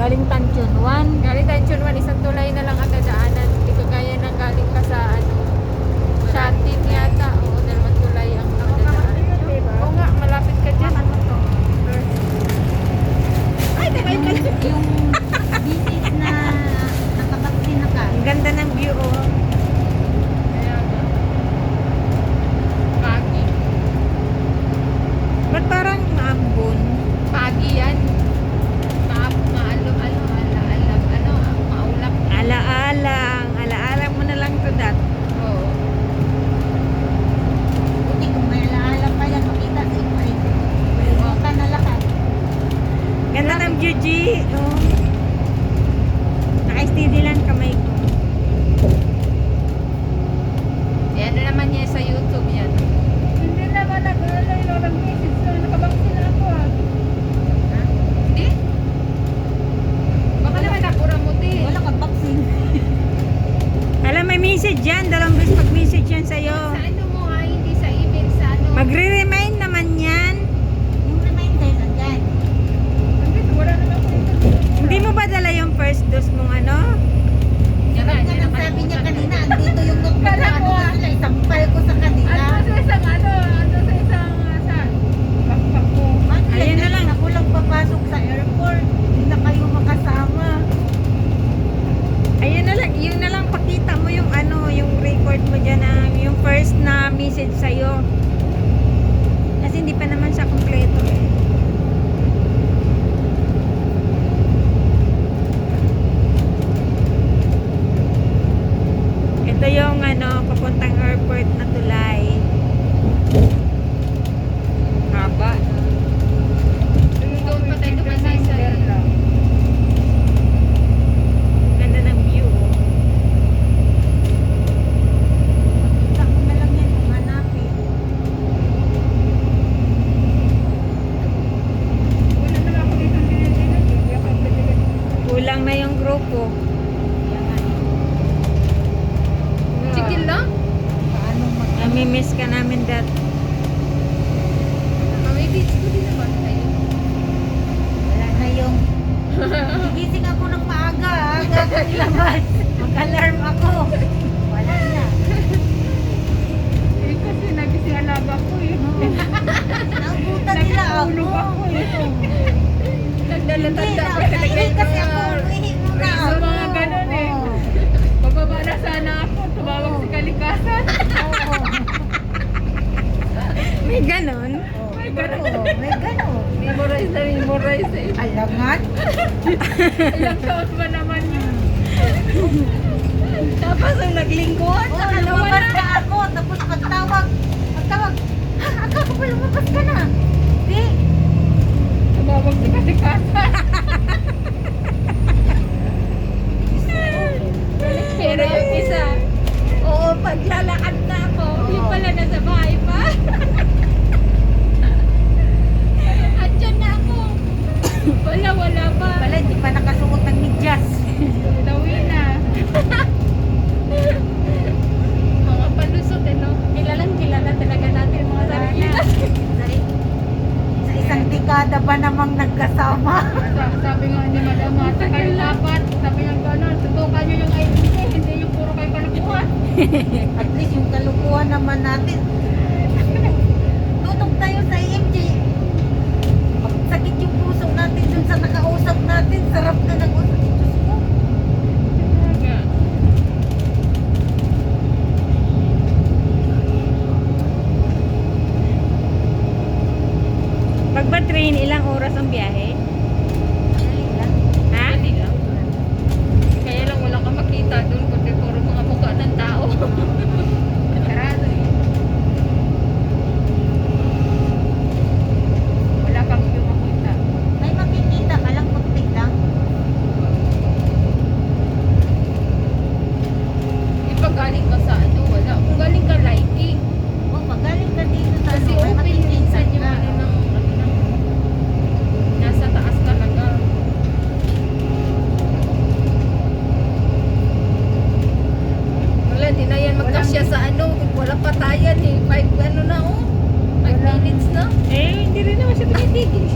Galing Tanchonwan. Galing Tanchonwan, isang tulay na lang ang dadaanan. Hindi ka kaya nang galing ka sa ano, Shatin yata. Oo, dalawang tulay ang dadaanan. Oo nga, malapit ka dyan. Ano to? Ay, tagay ka dyan. Yung bisis na nakapagsin na ka. Ang ganda ng view, oh. Kaya nga. Pagi. Ba't parang maambon? Pagi yan. Maulap. Alaalang. Alaalang mo na lang to, dat. Oo. Buti kung may alaala pa yan, makita sa ipain. Huwag ka na lahat. Ganda ng view, G. Oh. Naka-steady lang kamay ko. Yan na naman niya sa YouTube yan. Hindi naman nag-message na nakabaksin na ako ah. Hindi? Baka naman nakura mo din. Wala kang vaccine. Alam, may message yan. Dalawang beses mag-message yan sa'yo. Sa ano mo ha, hindi sa email, sa ano. Magre-remind naman yan. Yung reminder nandyan. Wala naman ako dito. Hindi mo ba dala yung first dose mong ano? Sarap nga nang sabi niya kanina, andito yung notebook na ano nga, isampal ko sa kanila. Ano sa isang sa backpack ko. Ayun na lang. Ako lang papasok sa airport. Hindi na kayo makasama. Ayun na lang. Yun na lang pakita mo yung ano, yung record mo dyan yung first na message sa'yo. Kasi hindi pa naman siya kompleto eh. Ito yung ano, papuntang airport na tulay. Haba. Doon pa tayo dumasay sa Ganda ng view. Kita ko na lang yan kung hanapin. Wala naman ako dito dinedinig. Hindi ako pwede. Kulang na yung grupo. Chicken lang? Paano Nami-miss ka namin dat. May beach ko din naman tayo. wala na yung... Gigising ako ng maaga. Aga ako nilabas. Mag-alarm ako. Wala na. Eh kasi nagising alaga ko eh. Naubutan nila ako. Nagtulog ako eh. Nagdala-tanda Hindi pa na, talaga umihi kasi ako. Umihi muna Sa ako. mga ganun eh. Oo. Bababa na sana ako. Tumawag si kalikasan. Oo. May ganon. May gano'n. May gano'n. Memorize na memorize eh. Alangan. Ilang taon ba naman yun? Tapos ang naglingkuhan, Oo, saka lumabas nawala. na ako. Tapos pagtawag. Ha, akala ko lumabas ka na. Di. Tumawag si kalikasan. Pero yung isa, oo, paglalakad na ako, yung pala nasa bahay pa. Andyan na ako. Wala pa. Wala, hindi pa nakasuot ng medyas. Dawi na. Mga palusot eh, no? Kilalang kilala talaga natin yung mga sarili. Sa isang dekada ba namang nagkasama? Sabi nga ni Madam Mata, kayo dapat. Sabi nga gano'n, tutukan nyo yung identity, hindi yung puro kayo kalukuhan. At least yung kalukuhan naman natin. Tutok tayo sa EMG. Sakit yung puso natin dun sa nakausap natin. Sarap na nag-usap. Diyos ko. Pag ba train, ilang oras ang biyahe? Dali lang. Ha? Hindi lang. Kaya lang wala kang makita doon kundi puro mga mukha ng tao. Sarado eh. Wala kang yung makita. May makikita ka lang, kunti lang. Pag galing ka sa ano, wala. Kung galing ka lighting, Kung magaling ka dito sa kasi may open makikita minsan yung ka. ano ng nasa taas talaga. Wala, di na yan magkasya sa ano. Wala patayan eh. 5 ano na oh. 5 minutes na. Eh, hindi rin naman siya tumitigil.